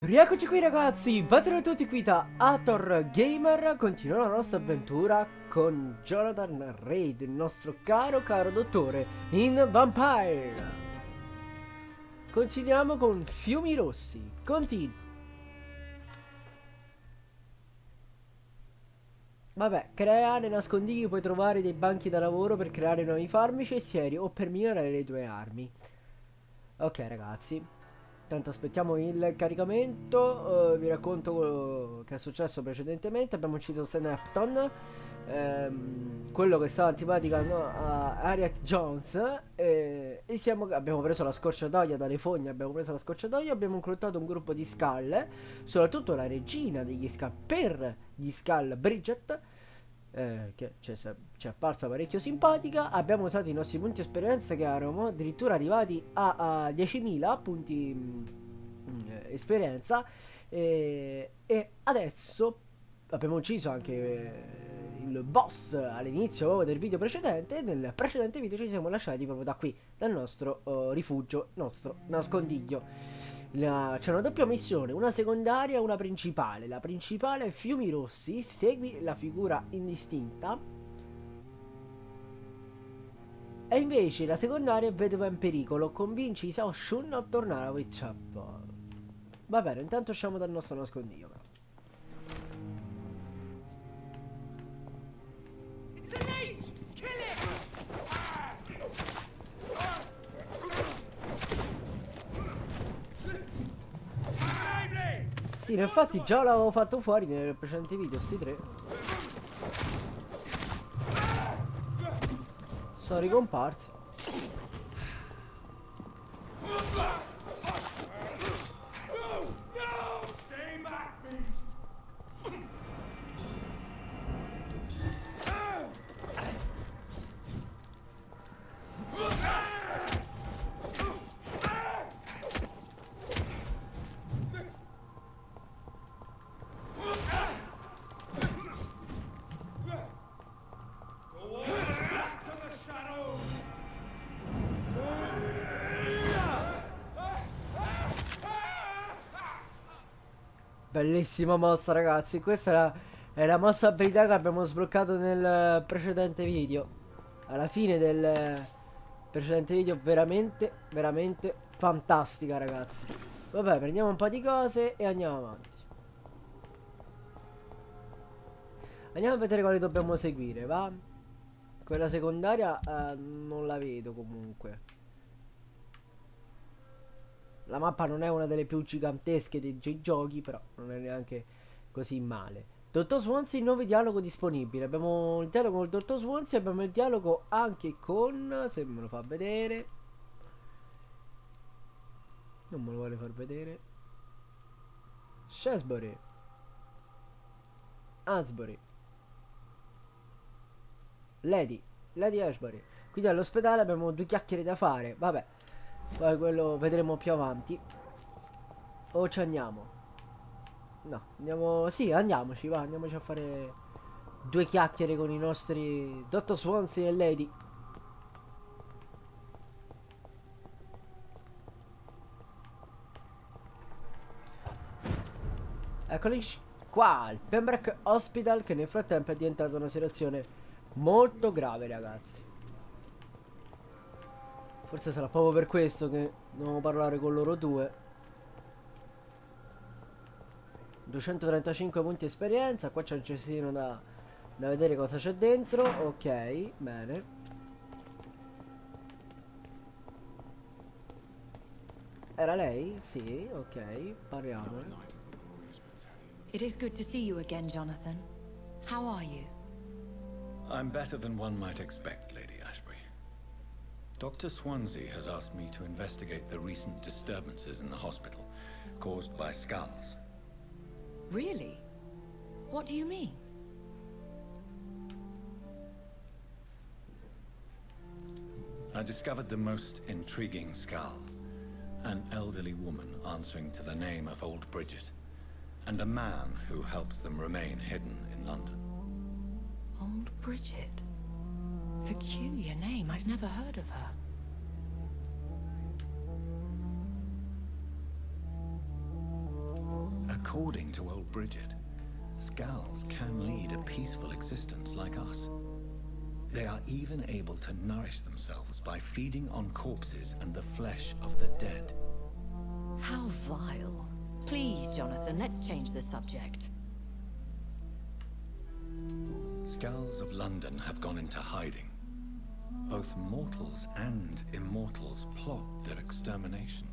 Rieccoci qui ragazzi, benvenuti tutti qui da Ator Gamer. Continuiamo la nostra avventura con Jonathan Reid, il nostro caro dottore in Vampyr. Continuiamo con Fiumi Rossi. Vabbè, crea nei nascondigli puoi trovare dei banchi da lavoro per creare nuovi farmaci e sieri o per migliorare le tue armi. Ok ragazzi, intanto aspettiamo il caricamento. Vi racconto quello che è successo precedentemente. Abbiamo ucciso Snapton, quello che stava antipatica, no, a Harriet Jones, abbiamo preso la scorciatoia dalle fogne. Abbiamo preso la scorciatoia, abbiamo incrociato un gruppo di Skull, soprattutto la regina degli Skull per gli Skull, Bridget, che ci è apparsa parecchio simpatica. Abbiamo usato i nostri punti esperienza, che erano addirittura arrivati a 10.000 punti esperienza, e adesso abbiamo ucciso anche il boss all'inizio del video precedente. Nel precedente video ci siamo lasciati proprio da qui, dal nostro rifugio, nostro nascondiglio. C'è una doppia missione, una secondaria e una principale. La principale è Fiumi Rossi, segui la figura indistinta. E invece la secondaria è Vedova in pericolo, convinci Ciao a tornare a Witch Up. Va bene, intanto usciamo dal nostro nascondiglio però. Sì, infatti già l'avevo fatto fuori nel precedente video, sti tre. Sono ricomparsi. Bellissima mossa ragazzi, questa è la mossa abilità che abbiamo sbloccato nel precedente video. Alla fine del precedente video, veramente fantastica ragazzi. Vabbè, prendiamo un po' di cose e andiamo avanti. Andiamo a vedere quale dobbiamo seguire, va? Quella secondaria non la vedo comunque. La mappa non è una delle più gigantesche dei giochi, però non è neanche così male. Dottor Swansea, nuovo dialogo disponibile. Abbiamo il dialogo con il Dottor Swansea, abbiamo il dialogo anche con... se me lo fa vedere. Non me lo vuole far vedere. Shasbury. Asbury. Lady Ashbury. Quindi all'ospedale abbiamo due chiacchiere da fare. Vabbè, poi quello vedremo più avanti. O ci andiamo? No, andiamo... sì, andiamoci, va. Andiamoci a fare due chiacchiere con i nostri Dottor Swansea e Lady. Eccoli qua, il Pembroke Hospital, che nel frattempo è diventata una situazione molto grave ragazzi. Forse sarà proprio per questo che dobbiamo parlare con loro due. 235 punti esperienza. Qua c'è un cestino da vedere cosa c'è dentro. Ok, bene. Era lei? Sì, ok, parliamo. It is good to see you again, Jonathan. How are you? I'm better than one might expect, Lady Ashbury. Dr. Swansea has asked me to investigate the recent disturbances in the hospital, caused by skulls. Really? What do you mean? I discovered the most intriguing skull. An elderly woman answering to the name of Old Bridget, and a man who helps them remain hidden in London. Old Bridget? Peculiar name, I've never heard of her. According to old Bridget, Skulls can lead a peaceful existence like us. They are even able to nourish themselves by feeding on corpses and the flesh of the dead. How vile. Please, Jonathan, let's change the subject. Skulls of London have gone into hiding. Both mortals and immortals plot their extermination.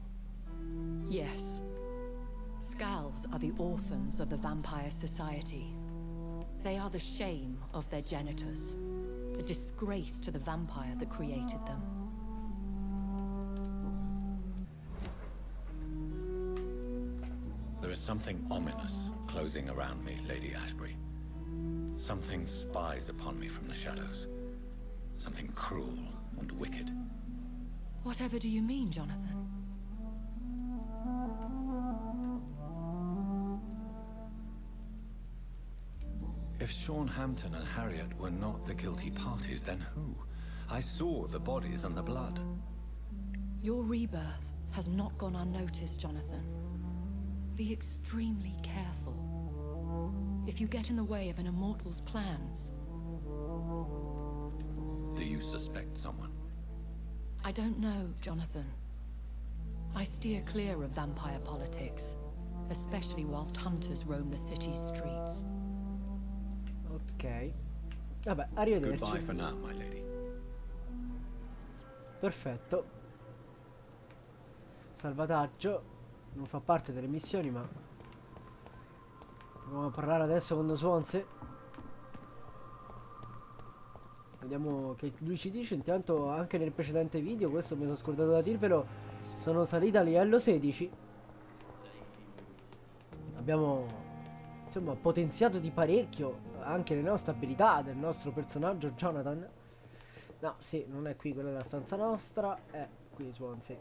Yes. Skulls are the orphans of the Vampire Society. They are the shame of their genitors, a disgrace to the vampire that created them. There is something ominous closing around me, Lady Ashbury. Something spies upon me from the shadows. Something cruel and wicked. Whatever do you mean, Jonathan? If Sean Hampton and Harriet were not the guilty parties, then who? I saw the bodies and the blood. Your rebirth has not gone unnoticed, Jonathan. Be extremely careful. If you get in the way of an immortal's plans... Do you suspect someone? I don't know, Jonathan. I steer clear of vampire politics, especially whilst hunters roam the city's streets. Ok. Vabbè, arrivederci. Goodbye for now, my lady. Perfetto. Salvataggio. Non fa parte delle missioni, ma proviamo a parlare adesso con Swansea. Vediamo che lui ci dice. Intanto anche nel precedente video, questo mi sono scordato da dirvelo, sono salita a livello 16. Abbiamo insomma potenziato di parecchio anche le nostre abilità del nostro personaggio Jonathan. No, sì, non è qui, quella è la stanza nostra. È qui Swansea.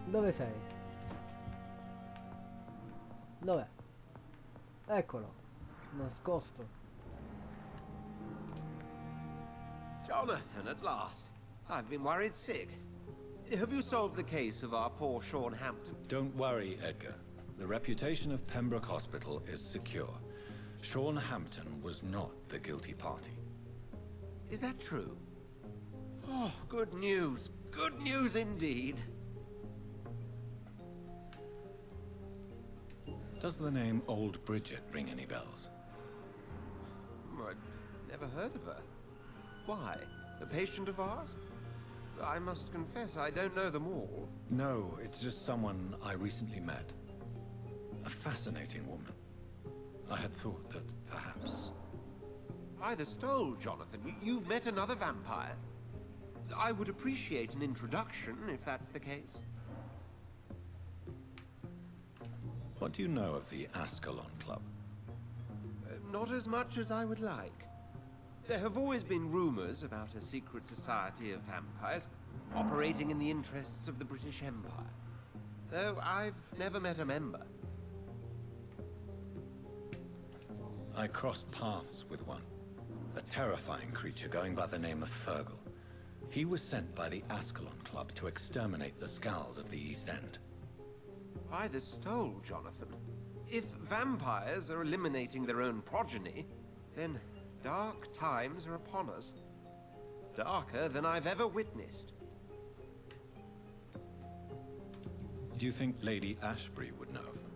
Dove sei? Dov'è? Eccolo. Nascosto. Jonathan, at last. I've been worried sick. Have you solved the case of our poor Sean Hampton? Don't worry, Edgar. The reputation of Pembroke Hospital is secure. Sean Hampton was not the guilty party. Is that true? Oh, good news. Good news indeed. Does the name Old Bridget ring any bells? I'd never heard of her. Why? A patient of ours? I must confess, I don't know them all. No, it's just someone I recently met. A fascinating woman. I had thought that perhaps... By the stole, Jonathan. You've met another vampire. I would appreciate an introduction, if that's the case. What do you know of the Ascalon Club? Not as much as I would like. There have always been rumors about a secret society of vampires operating in the interests of the British Empire, though I've never met a member. I crossed paths with one. A terrifying creature going by the name of Fergal. He was sent by the Ascalon Club to exterminate the Skulls of the East End. By the stole, Jonathan. If vampires are eliminating their own progeny, then dark times are upon us. Darker than I've ever witnessed. Do you think Lady Ashbury would know of them?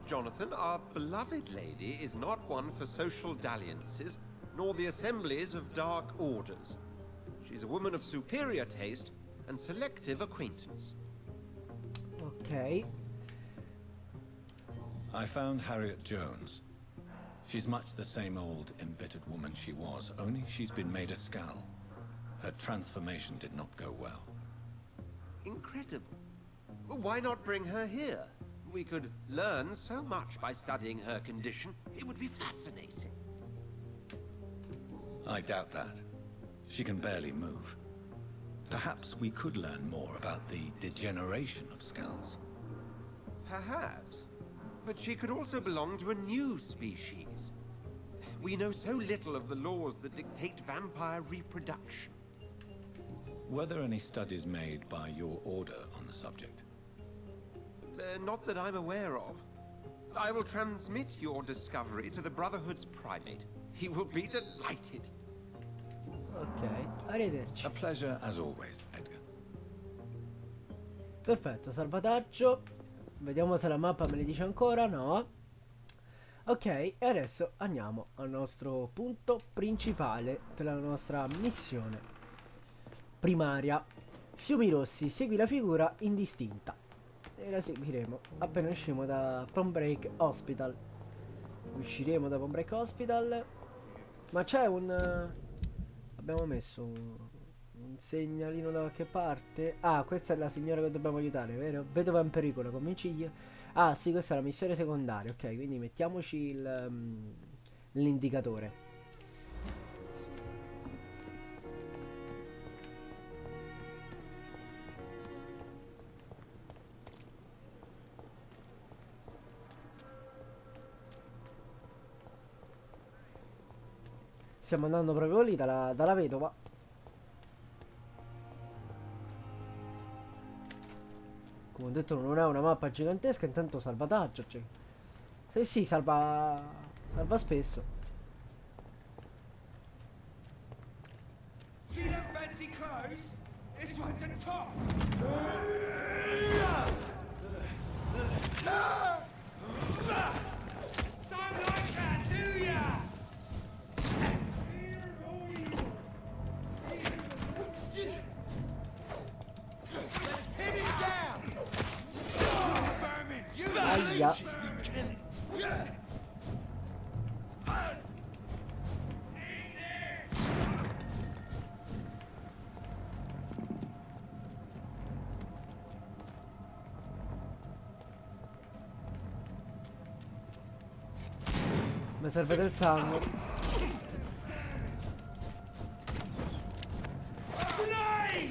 Jonathan, our beloved lady is not one for social dalliances, nor the assemblies of dark orders. She's a woman of superior taste and selective acquaintance. Ok. I found Harriet Jones. She's much the same old, embittered woman she was, only she's been made a Skull. Her transformation did not go well. Incredible. Why not bring her here? We could learn so much by studying her condition. It would be fascinating. I doubt that. She can barely move. Perhaps we could learn more about the degeneration of Skulls. Perhaps. But she could also belong to a new species. We know so little of the laws that dictate vampire reproduction. Were there any studies made by your order on the subject? Not that I'm aware of. I will transmit your discovery to the Brotherhood's primate. He will be delighted. Ok, arrivederci. A pleasure as always, Edgar. Perfetto, salvataggio. Vediamo se la mappa me le dice ancora. No. Ok, e adesso andiamo al nostro punto principale della nostra missione primaria. Fiumi rossi, segui la figura indistinta. E la seguiremo appena usciremo da Pond Break Hospital. Usciremo da Pond Break Hospital. Ma c'è un... abbiamo messo un segnalino da qualche parte. Ah, questa è la signora che dobbiamo aiutare, vero? Vedova in pericolo, convincigli. Ah sì, questa è la missione secondaria. Ok, quindi mettiamoci l'indicatore. Stiamo andando proprio lì dalla vedova. Come ho detto, non è una mappa gigantesca, intanto salvataggio, cioè. Sì, salva spesso. See them fancy clothes? This one's a top. Don't like that, do ya? Hit him down! Vermin! You Aia. Mi serve del sangue. Grenade!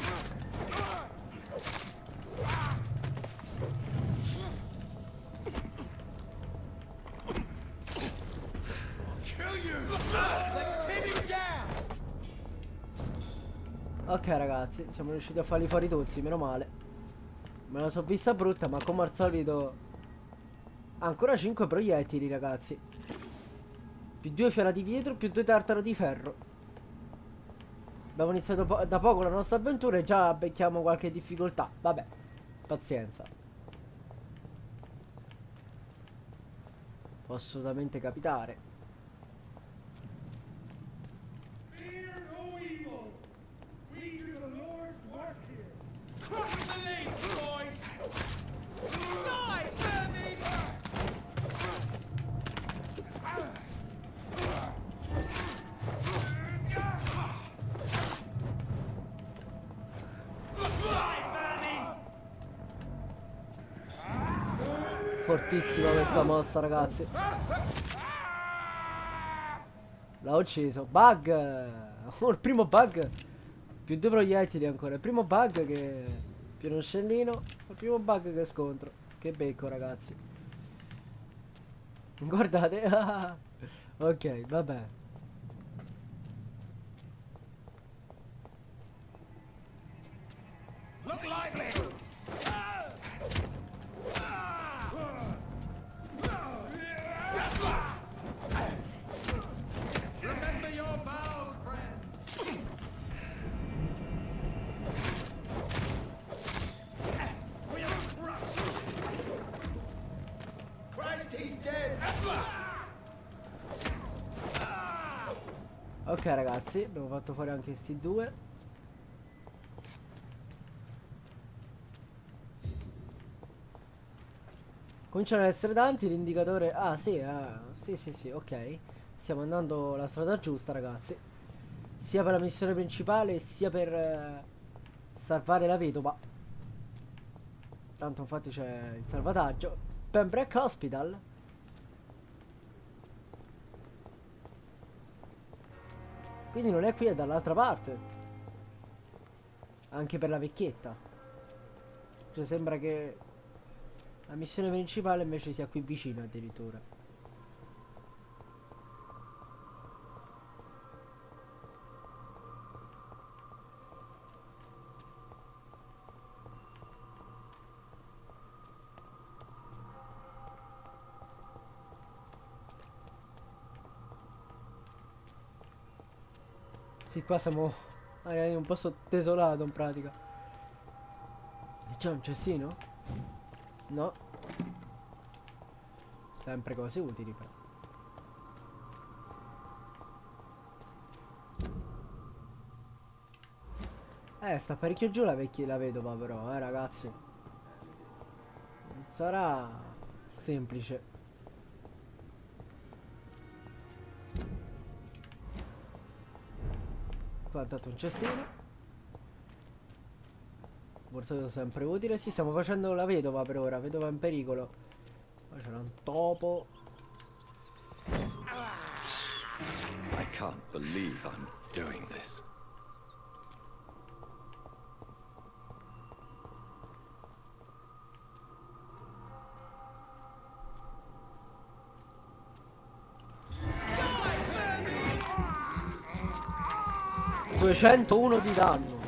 Kill you! Let's pin him down! Ok ragazzi, siamo riusciti a farli fuori tutti, meno male. Me la so vista brutta, ma come al solito... Ancora 5 proiettili ragazzi. Più 2 fiala di vetro, più 2 tartaro di ferro. Abbiamo iniziato da poco la nostra avventura e già becchiamo qualche difficoltà. Vabbè, pazienza. Può assolutamente capitare. Fear no evil. We do the Lord's work here. Cross the legs, boys! Die, vermin! Fortissima questa mossa ragazzi. L'ha ucciso. Bug. Oh, il primo bug. Più 2 proiettili ancora. Il primo bug che... più uno scellino. Il primo bug che scontro. Che becco ragazzi. Guardate. Ok, vabbè. Look lively! Remember your vows, friends! We'll crush you! Christ, he's dead! Ok ragazzi, abbiamo fatto fuori anche questi due. Cominciano ad essere tanti, l'indicatore... Ah sì, sì, ok. Stiamo andando la strada giusta ragazzi. Sia per la missione principale sia per salvare la vedova. Tanto infatti c'è il salvataggio. Pembroke Hospital. Quindi non è qui, è dall'altra parte. Anche per la vecchietta. Cioè sembra che la missione principale invece sia qui vicino addirittura. Sì, qua siamo in un posto desolato in pratica. C'è un cestino? No. Sempre cose utili però. Sta parecchio giù la vedova però, ragazzi. Non sarà semplice. Qua ha dato un cestino. Borsato sempre utile. Sì, stiamo facendo la vedova per ora. Vedova in pericolo. Qua c'era un topo. I can't believe I'm doing this. Die, 201 di danno.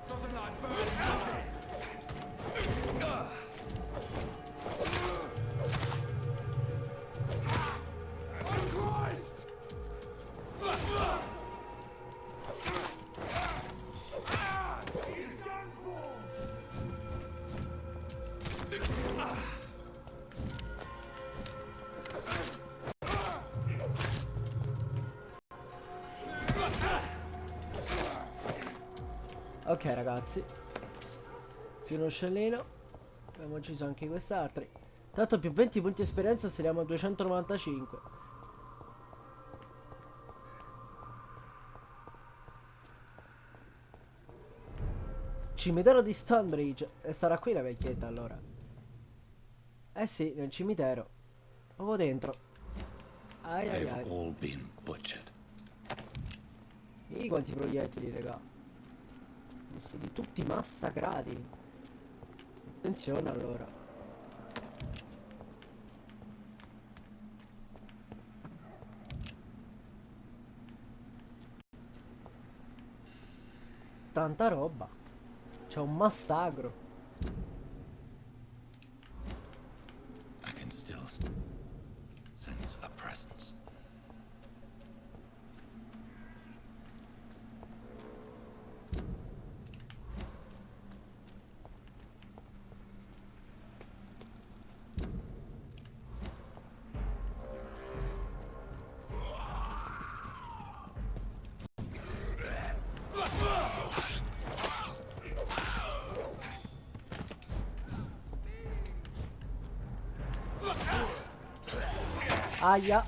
doesn't like birds, does it? Oh Christ! He's done for! Ok ragazzi, più uno scellino. Abbiamo ucciso anche quest'altri. Tanto più 20 punti esperienza seriamo a 295. Cimitero di Stonebridge. E starà qui la vecchietta allora. Eh sì, nel cimitero. Proprio dentro. Ai ai They've ai. all been butchered. Quanti proiettili, raga. Sono tutti massacrati. Attenzione allora. Tanta roba. C'è un massacro. I can still sense a presence. Aia.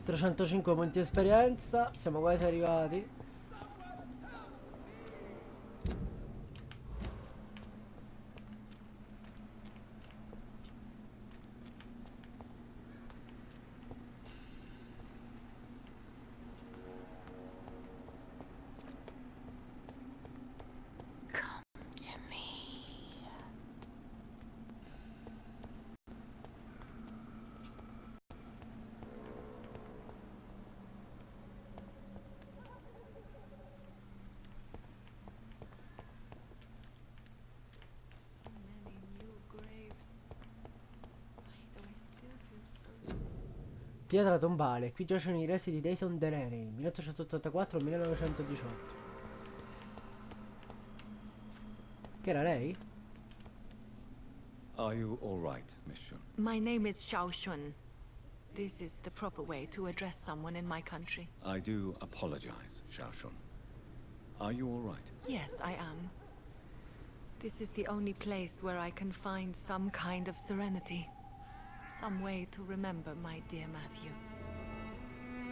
...305 punti esperienza. Siamo quasi arrivati. To me. So many new graves. Why do I still feel so... Pietra tombale. Qui giacciono i resti di Jason Delaney, 1884-1918. Che era lei? Are you all right, Miss Shun? My name is Xiao Shun. This is the proper way to address someone in my country. I do apologize, Xiaoshun. Are you all right? Yes, I am. This is the only place where I can find some kind of serenity. Some way to remember my dear Matthew.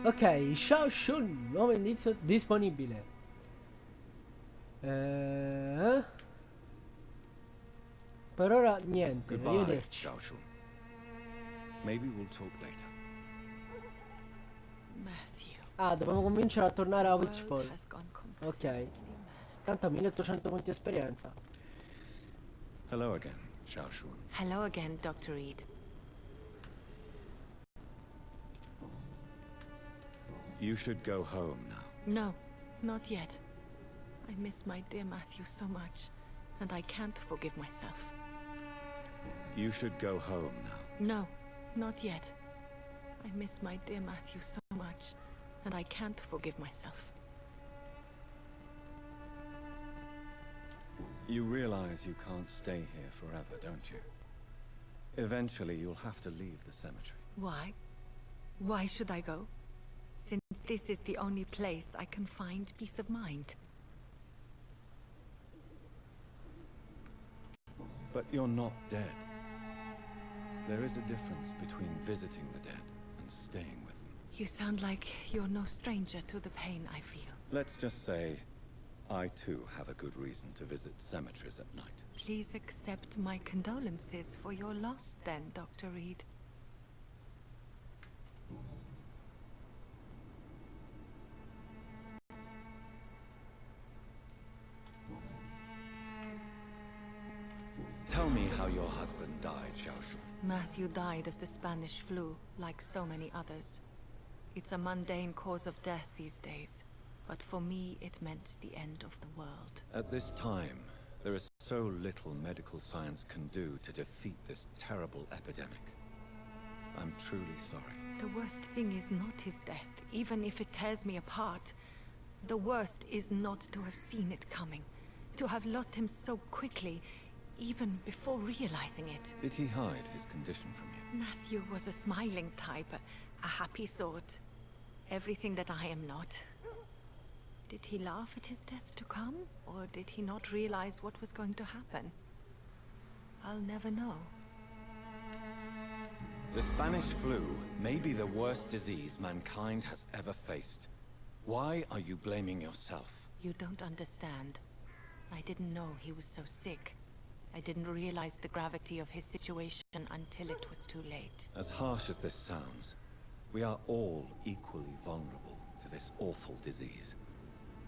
Ok, Ciao Shun, nuovo indizio disponibile. Per ora niente, Goodbye, arrivederci. Xiaoshun. Maybe we'll talk later. Matthew. Ah, dobbiamo convincere a tornare a The Witchfall. world has gone completely Ok. Tanto 1800 punti esperienza. Hello again, Xiaoshun. Hello again, Dr. Reed. You should go home now. No, not yet. I miss my dear Matthew so much, and I can't forgive myself. You should go home now. No, not yet. I miss my dear Matthew so much, and I can't forgive myself. You realize you can't stay here forever, don't you? Eventually, you'll have to leave the cemetery. Why? Why should I go? Since this is the only place I can find peace of mind. But you're not dead. There is a difference between visiting the dead and staying with them. You sound like you're no stranger to the pain I feel. Let's just say, I too have a good reason to visit cemeteries at night. Please accept my condolences for your loss then, Dr. Reed. Tell me how your husband died, Ciao. Matthew died of the Spanish flu, like so many others. It's a mundane cause of death these days, but for me it meant the end of the world. At this time, there is so little medical science can do to defeat this terrible epidemic. I'm truly sorry. The worst thing is not his death, even if it tears me apart. The worst is not to have seen it coming, to have lost him so quickly, even before realizing it. Did he hide his condition from you? Matthew was a smiling type, a happy sort. Everything that I am not. Did he laugh at his death to come, or did he not realize what was going to happen? I'll never know. The Spanish flu may be the worst disease mankind has ever faced. Why are you blaming yourself? You don't understand. I didn't know he was so sick. I didn't realize the gravity of his situation until it was too late. As harsh as this sounds, we are all equally vulnerable to this awful disease.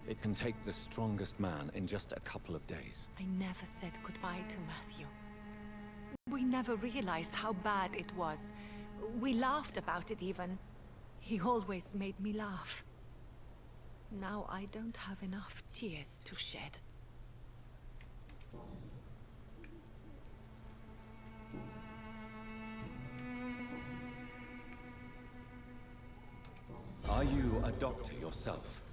It can take the strongest man in just a couple of days. I never said goodbye to Matthew. We never realized how bad it was. We laughed about it even. He always made me laugh. Now I don't have enough tears to shed. Are you a doctor yourself?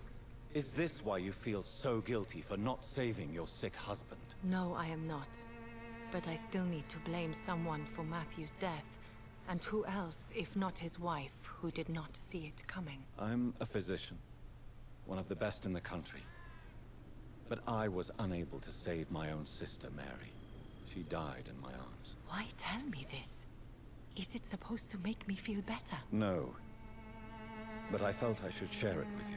Is this why you feel so guilty for not saving your sick husband? No, I am not. But I still need to blame someone for Matthew's death. And who else, if not his wife, who did not see it coming? I'm a physician, one of the best in the country. But I was unable to save my own sister, Mary. She died in my arms. Why tell me this? Is it supposed to make me feel better? No. But I felt I should share it with you,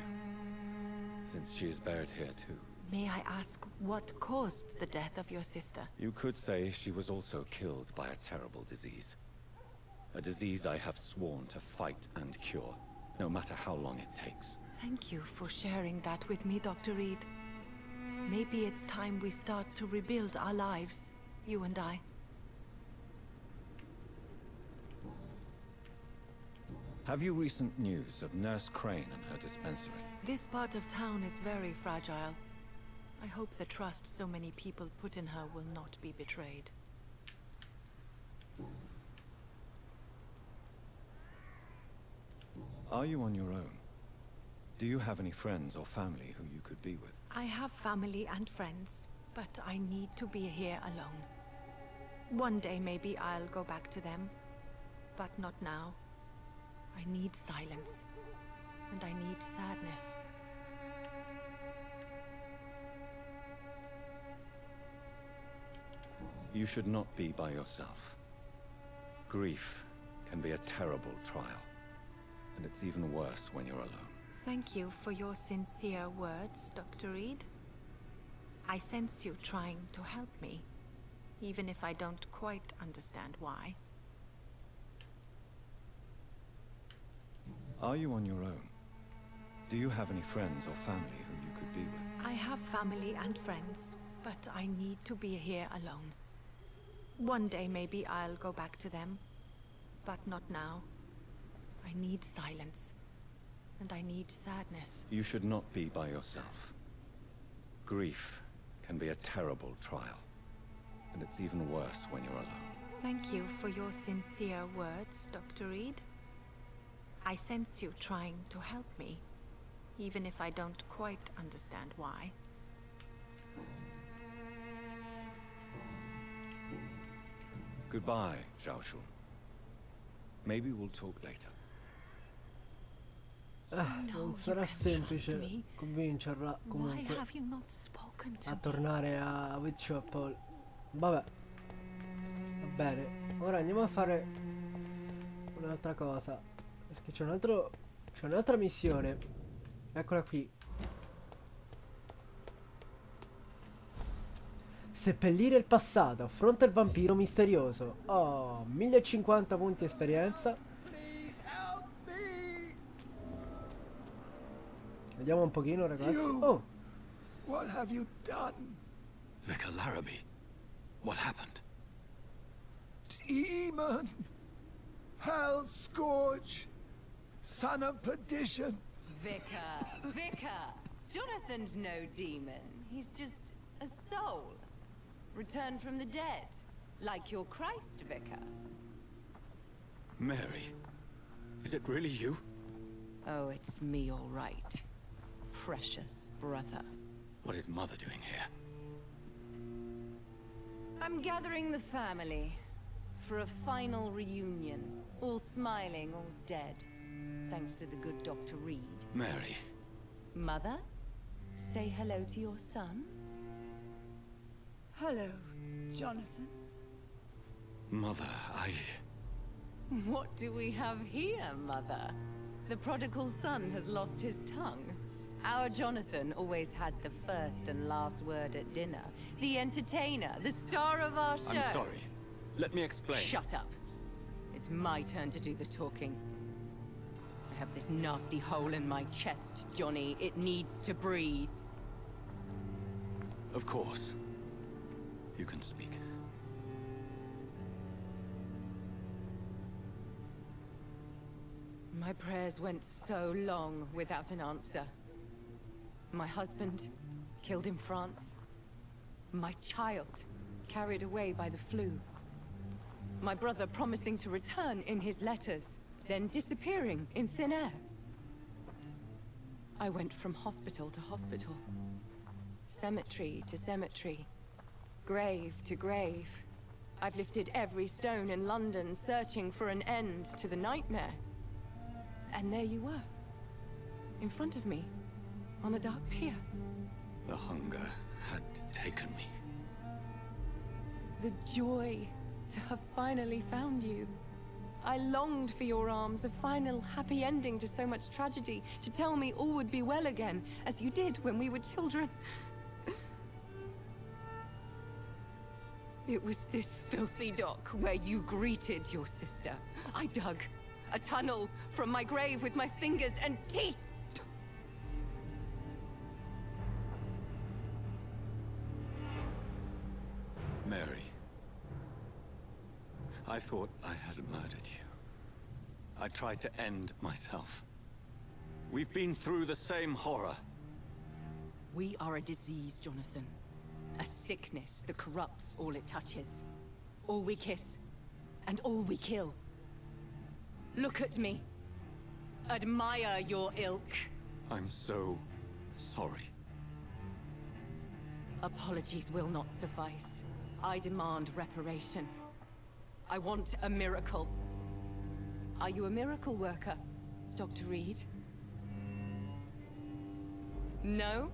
since she is buried here too. May I ask what caused the death of your sister? You could say she was also killed by a terrible disease. A disease I have sworn to fight and cure, no matter how long it takes. Thank you for sharing that with me, Dr. Reed. Maybe it's time we start to rebuild our lives, you and I. Have you recent news of Nurse Crane and her dispensary? This part of town is very fragile. I hope the trust so many people put in her will not be betrayed. Are you on your own? Do you have any friends or family who you could be with? I have family and friends, but I need to be here alone. One day maybe I'll go back to them, but not now. I need silence, and I need sadness. You should not be by yourself. Grief can be a terrible trial, and it's even worse when you're alone. Thank you for your sincere words, Dr. Reed. I sense you trying to help me, even if I don't quite understand why. Are you on your own? Do you have any friends or family who you could be with? I have family and friends, but I need to be here alone. One day maybe I'll go back to them, but not now. I need silence, and I need sadness. You should not be by yourself. Grief can be a terrible trial, and it's even worse when you're alone. Thank you for your sincere words, Dr. Reed. I sense you trying to help me, even if I don't quite understand why. Goodbye, Ciao. Maybe we'll talk later. Non you sarà can semplice trust me. convincerla Why comunque have you not spoken to a me? tornare a Whitechapel. Vabbè, va bene. Ora andiamo a fare un'altra cosa, perché c'è un'altra missione. Eccola qui. Seppellire il passato, affronta il vampiro misterioso. Oh, 1050 punti esperienza. Please help me! Vediamo un pochino, ragazzi. You. Oh, What have you done? Vicar Larrabee, what happened? Demon! Hell scourge! Son of perdition! Vicar! Jonathan's no demon. He's just a soul. Returned from the dead. Like your Christ, Vicar. Mary, is it really you? Oh, it's me, all right. Precious brother. What is Mother doing here? I'm gathering the family for a final reunion. All smiling, all dead. Thanks to the good Dr. Reed. Mary, Mother, say hello to your son. Hello, Jonathan. Mother, What do we have here, Mother? The prodigal son has lost his tongue. Our Jonathan always had the first and last word at dinner. The entertainer, the star of our show. I'm sorry. Let me explain. Shut up. It's my turn to do the talking. I have this nasty hole in my chest, Johnny. It needs to breathe. Of course. You can speak. My prayers went so long without an answer. My husband, killed in France. My child, carried away by the flu. My brother promising to return in his letters, then disappearing in thin air. I went from hospital to hospital. Cemetery to cemetery. Grave to grave. I've lifted every stone in London, searching for an end to the nightmare. And there you were. In front of me. On a dark pier. The hunger had taken me. The joy to have finally found you. I longed for your arms, a final happy ending to so much tragedy, to tell me all would be well again, as you did when we were children. It was this filthy dock where you greeted your sister. I dug a tunnel from my grave with my fingers and teeth. Mary, I thought I had murdered you. I tried to end myself. We've been through the same horror. We are a disease, Jonathan. A sickness that corrupts all it touches. All we kiss, and all we kill. Look at me. Admire your ilk. I'm so sorry. Apologies will not suffice. I demand reparation. I want a miracle. Are you a miracle worker, Dr. Reed? No?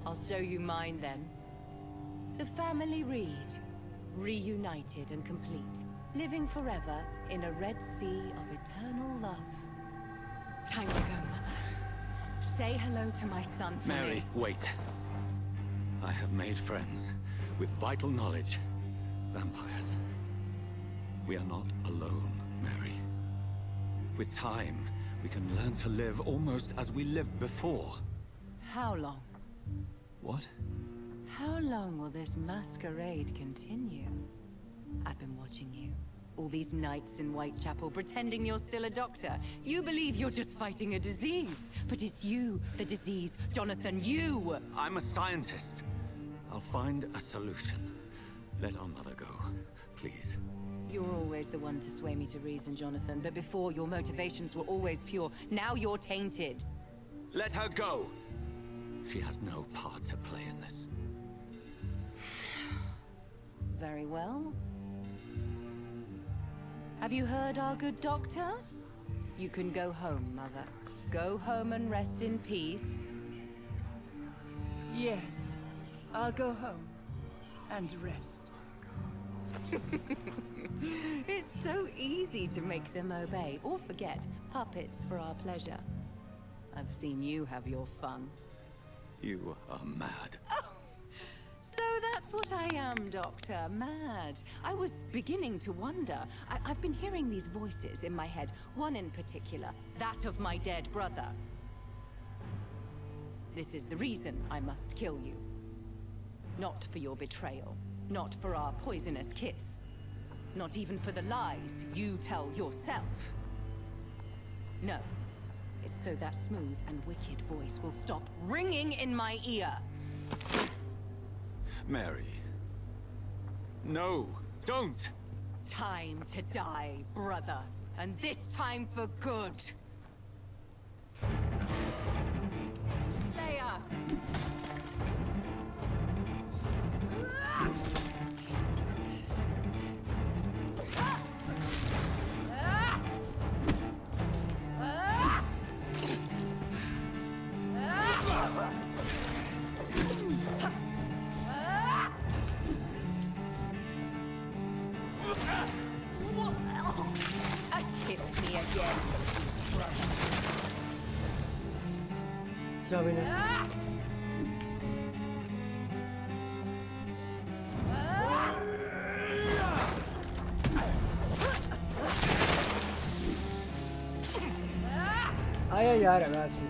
I'll show you mine then. The family Reed, reunited and complete, living forever in a red sea of eternal love. Time to go, Mother. Say hello to my son for Mary, me. wait. I have made friends with vital knowledge. Vampires. We are not alone, Mary. With time, we can learn to live almost as we lived before. How long? What? How long will this masquerade continue? I've been watching you, All these nights in Whitechapel pretending you're still a doctor. You believe you're just fighting a disease. But it's you, the disease. Jonathan, you! I'm a scientist. I'll find a solution. Let our mother go, please. You're always the one to sway me to reason, Jonathan. But before, your motivations were always pure. Now you're tainted. Let her go! She has no part to play in this. Very well. Have you heard our good doctor? You can go home, Mother. Go home and rest in peace. Yes. I'll go home and rest. It's so easy to make them obey or forget. Puppets for our pleasure. I've seen you have your fun. You are mad. So that's what I am, Doctor. Mad. I was beginning to wonder. I've been hearing these voices in my head. One in particular. That of my dead brother. This is the reason I must kill you. Not for your betrayal. Not for our poisonous kiss. Not even for the lies you tell yourself. No. It's so that smooth and wicked voice will stop ringing in my ear. Mary. No, don't! Time to die, brother. And this time for good. Slayer! Kiss me again, sweet brother. Siamo in... Ai ai ai ragazzi.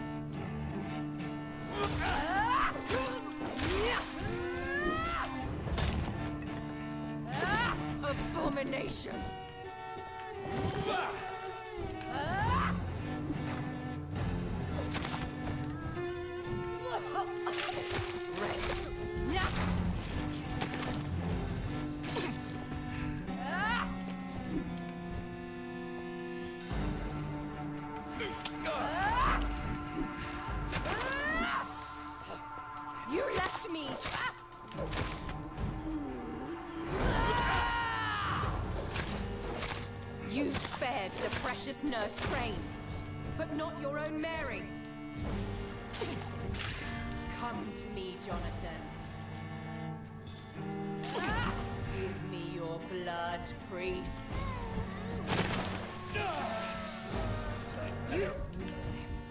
Abomination! You left me! You spared the precious Nurse Crane, but not your own Mary. Come to me, Jonathan. Give me your blood, priest. You...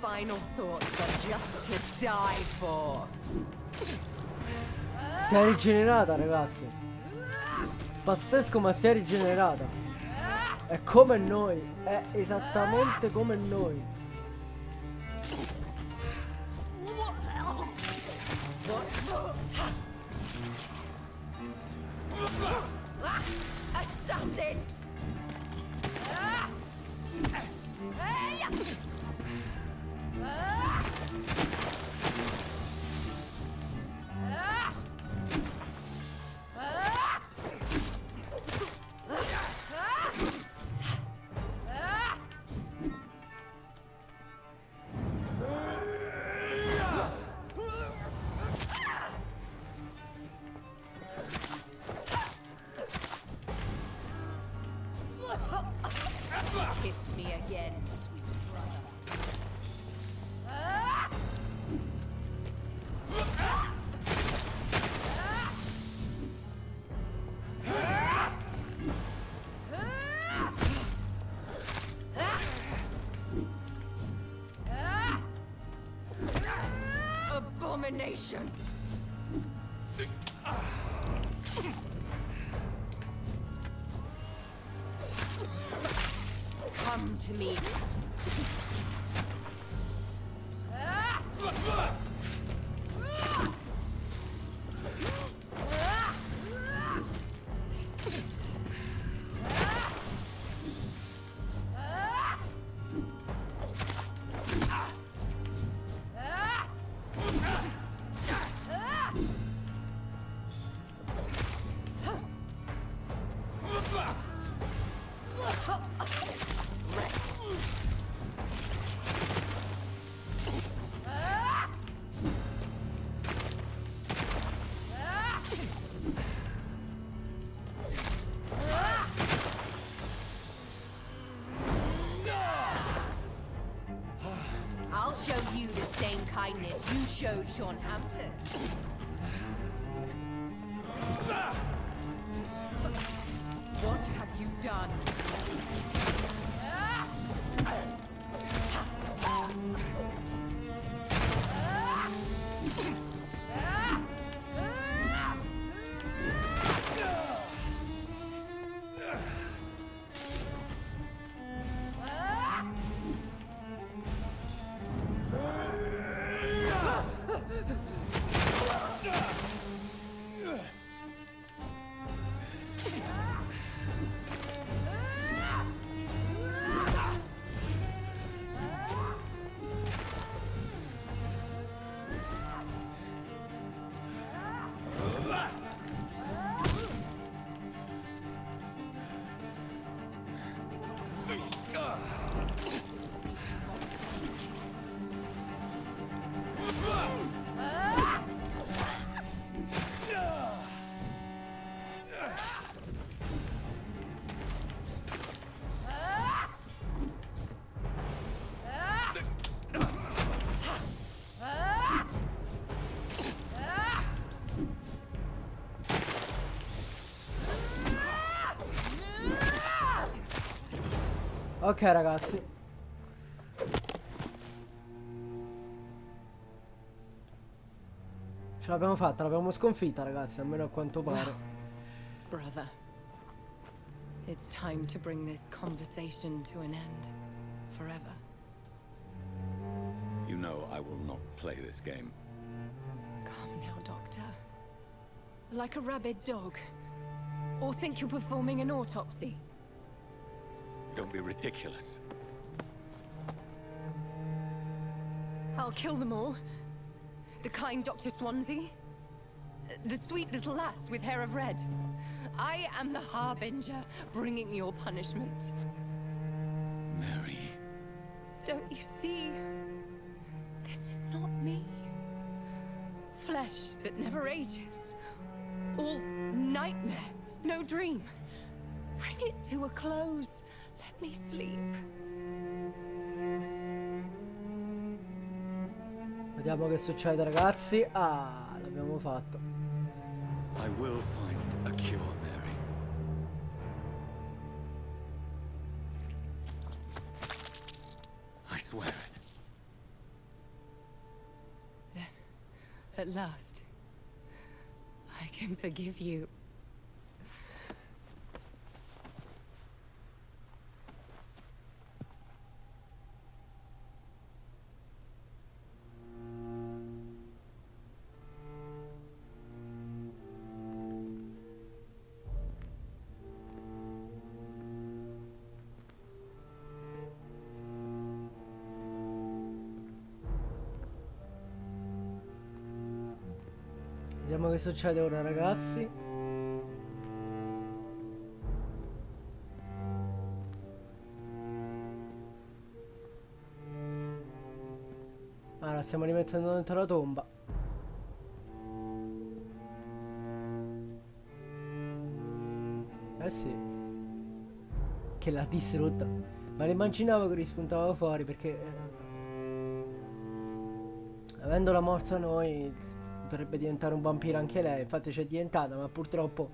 Final thoughts are just to die for. Si è rigenerata ragazzi. Pazzesco, ma si è rigenerata. È come noi. È esattamente come noi. Assassin! Kiss me again, sweet brother. Abomination! Come to me. showed Sean Hampton. What have you done? Ok ragazzi, ce l'abbiamo fatta, l'abbiamo sconfitta ragazzi, almeno a quanto pare. Brother, it's time to bring this conversation to an end. Forever. You know I will not play this game. Calm now, Doctor. Like a rabid dog. Or think you're performing an autopsy. Don't be ridiculous. I'll kill them all. The kind Dr. Swansea. The sweet little lass with hair of red. I am the Harbinger, bringing your punishment. Mary. Don't you see? This is not me. Flesh that never ages. All nightmare, no dream. Bring it to a close. Let me sleep. Vediamo che succede ragazzi. Ah, l'abbiamo fatto. I will find a cure, Mary. I swear it. At last, I can forgive you. Vediamo che succede ora ragazzi. Ah, la stiamo rimettendo dentro la tomba. Eh sì. Che l'ha distrutta. Ma l'immaginavo che rispuntava fuori perché avendola morsa noi dovrebbe diventare un vampiro anche lei. Infatti c'è diventata, ma purtroppo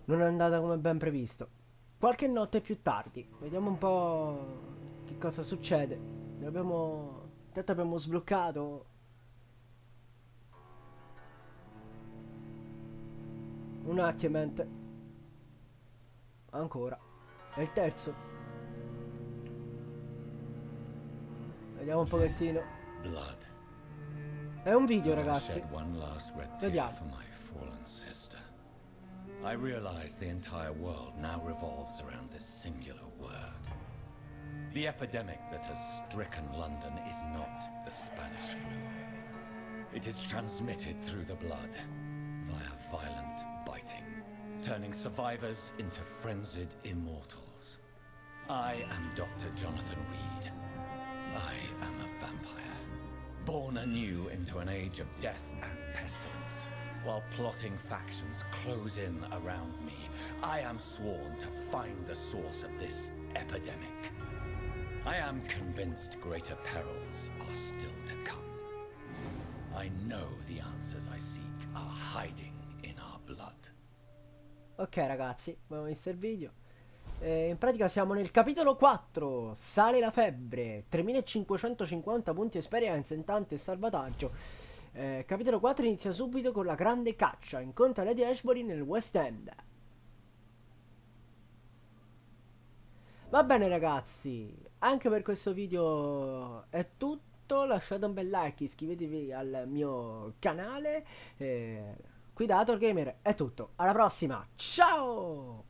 non è andata come ben previsto. Qualche notte più tardi, vediamo un po' che cosa succede. Intanto abbiamo sbloccato un achievement. Ancora. E il terzo. Vediamo un pochettino. Blood. È un video As I ragazzi. shed one last red tear Vediamo. for my fallen sister. I realize the entire world now revolves around this singular word. The epidemic that has stricken London is not the Spanish flu. It is transmitted through the blood via violent biting, turning survivors into frenzied immortals. I am Dr. Jonathan Reed. I am a vampire. Born anew into an age of death and pestilence, while plotting factions close in around me, I am sworn to find the source of this epidemic. I am convinced greater perils are still to come. I know the answers I seek are hiding in our blood. Ok ragazzi, abbiamo visto il video. In pratica siamo nel capitolo 4. Sale la febbre. 3550 punti esperienza, intanto e salvataggio. Capitolo 4 inizia subito con la grande caccia. Incontra Lady Ashbury nel West End. Va bene ragazzi, anche per questo video è tutto. Lasciate un bel like, iscrivetevi al mio canale. Qui da Gamer è tutto. Alla prossima, ciao!